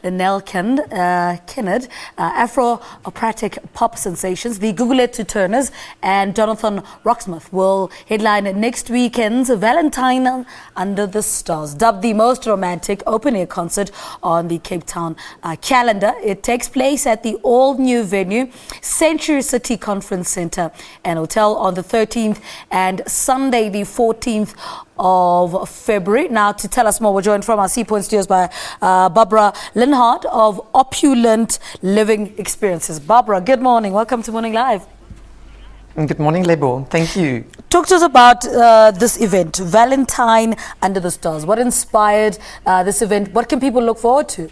Lynelle Kenned, Afro-operatic pop sensations, the Gugulethu Tenors and Jonathan Roxmouth will headline next weekend's Valentine Under the Stars, dubbed the most romantic open-air concert on the Cape Town calendar. It takes place at the all-new venue, Century City Conference Centre and Hotel on the 13th and Sunday the 14th of February. Now, to tell us more, we're joined from our Seapoint Studios by Barbara Lenhard of Opulent Living Experiences. Barbara, good morning. Welcome to Morning Live. Good morning, Lebo. Thank you. Talk to us about this event, Valentine Under the Stars. What inspired this event? What can people look forward to?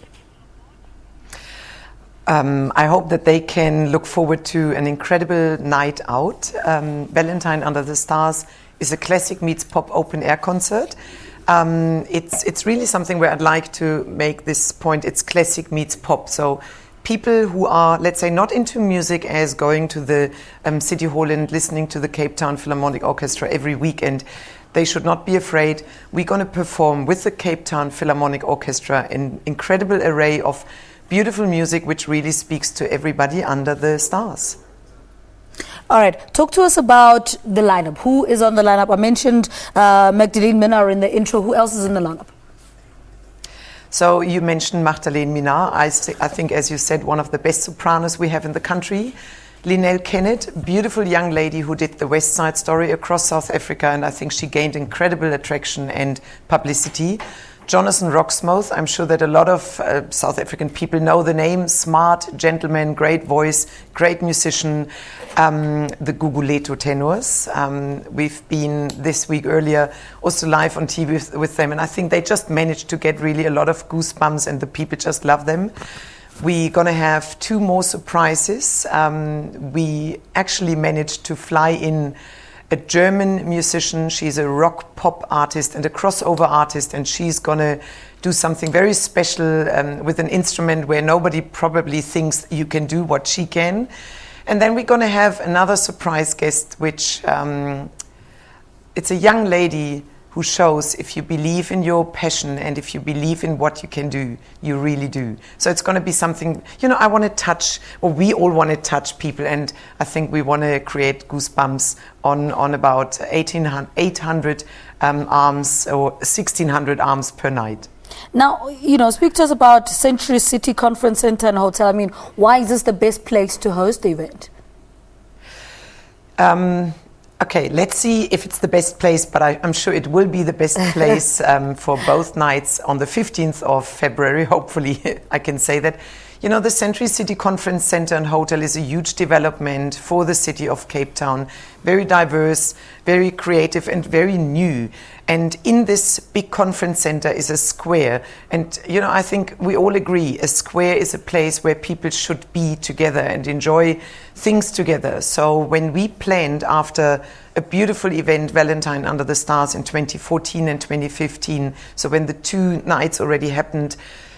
I hope that they can look forward to an incredible night out. Valentine Under the Stars is a classic meets pop open air concert. It's really something where I'd like to make this point. It's classic meets pop. So people who are, let's say, not into music as going to the City Hall and listening to the Cape Town Philharmonic Orchestra every weekend, they should not be afraid. We're going to perform with the Cape Town Philharmonic Orchestra an incredible array of beautiful music which really speaks to everybody under the stars. All right, talk to us about the lineup. Who is on the lineup? I mentioned Magdalene Minnaar in the intro. Who else is in the lineup? So you mentioned Magdalene Minnaar. I think, as you said, one of the best sopranos we have in the country. Lynelle Kenned, beautiful young lady who did the West Side Story across South Africa, and I think she gained incredible attraction and publicity. Jonathan Roxmouth, I'm sure that a lot of South African people know the name. Smart gentleman, great voice, great musician. The Gugulethu Tenors. We've been this week earlier also live on TV with them, and I think they just managed to get really a lot of goosebumps, and the people just love them. We're going to have two more surprises. We actually managed to fly in a German musician. She's a rock pop artist and a crossover artist, and she's going to do something very special with an instrument where nobody probably thinks you can do what she can. And then we're going to have another surprise guest, which it's a young lady who shows if you believe in your passion and if you believe in what you can do, you really do. So it's going to be something, you know, I want to touch, or we all want to touch people, and I think we want to create goosebumps on about 800 arms or 1,600 arms per night. Now, you know, speak to us about Century City Conference Centre and Hotel. I mean, why is this the best place to host the event? Okay, let's see if it's the best place, but I'm sure it will be the best place for both nights on the 15th of February. Hopefully, I can say that. You know, the Century City Conference Centre and Hotel is a huge development for the city of Cape Town. Very diverse, very creative and very new. And in this big conference centre is a square. And, you know, I think we all agree a square is a place where people should be together and enjoy things together. So when we planned after a beautiful event, Valentine Under the Stars in 2014 and 2015, so when the two nights already happened,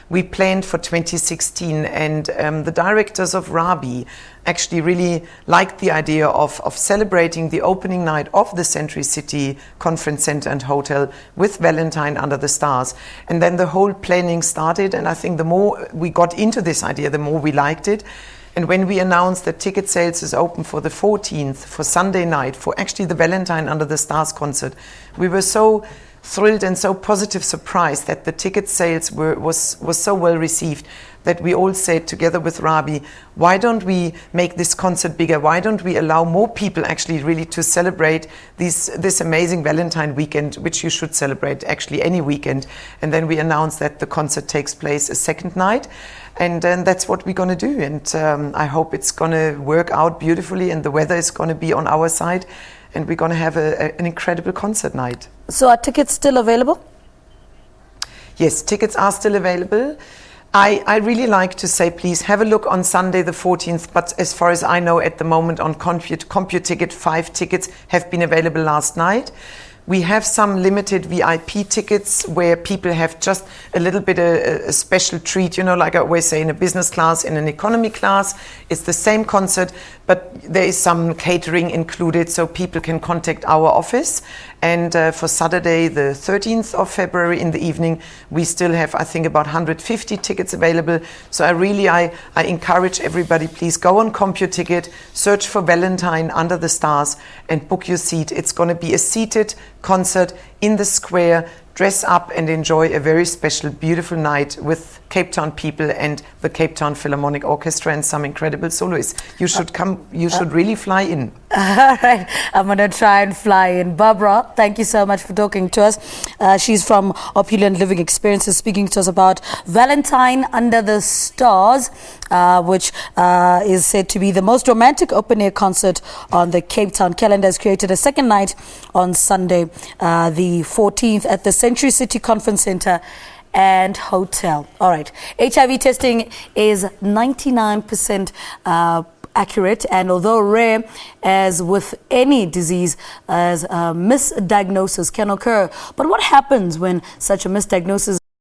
we planned for 2016, and the directors of Rabi actually really liked the idea of celebrating the opening night of the Century City Conference Centre and Hotel with Valentine Under the Stars. And then the whole planning started, and I think the more we got into this idea, the more we liked it. And when we announced that ticket sales is open for the 14th, for Sunday night, for actually the Valentine Under the Stars concert, we were so thrilled and so positive surprised that the ticket sales was so well received that we all said together with Rabi, why don't we make this concert bigger? Why don't we allow more people actually really to celebrate this amazing Valentine weekend, which you should celebrate actually any weekend. And then we announced that the concert takes place a second night. And that's what we're going to do. And I hope it's going to work out beautifully, and the weather is going to be on our side. And we're going to have an incredible concert night. So are tickets still available? Yes, tickets are still available. I really like to say, please have a look on Sunday the 14th. But as far as I know at the moment on CompuTicket, 5 tickets have been available last night. We have some limited VIP tickets where people have just a little bit a special treat, like I always say, in a business class, in an economy class. It's the same concert, but there is some catering included, so people can contact our office. And for Saturday, the 13th of February in the evening, we still have, I think, about 150 tickets available. So I encourage everybody, please go on CompuTicket, search for Valentine Under the Stars and book your seat. It's going to be a seated concert in the square. Dress up and enjoy a very special, beautiful night with Cape Town people and the Cape Town Philharmonic Orchestra and some incredible soloists. You should come, you should really fly in. All right, I'm going to try and fly in. Barbara, thank you so much for talking to us. She's from Opulent Living Experiences, speaking to us about Valentine Under the Stars, which is said to be the most romantic open-air concert on the Cape Town calendar. Has created a second night on Sunday, the 14th at the Century City Conference Centre and Hotel. All right, HIV testing is 99% accurate, and although rare, as with any disease, as misdiagnosis can occur. But what happens when such a misdiagnosis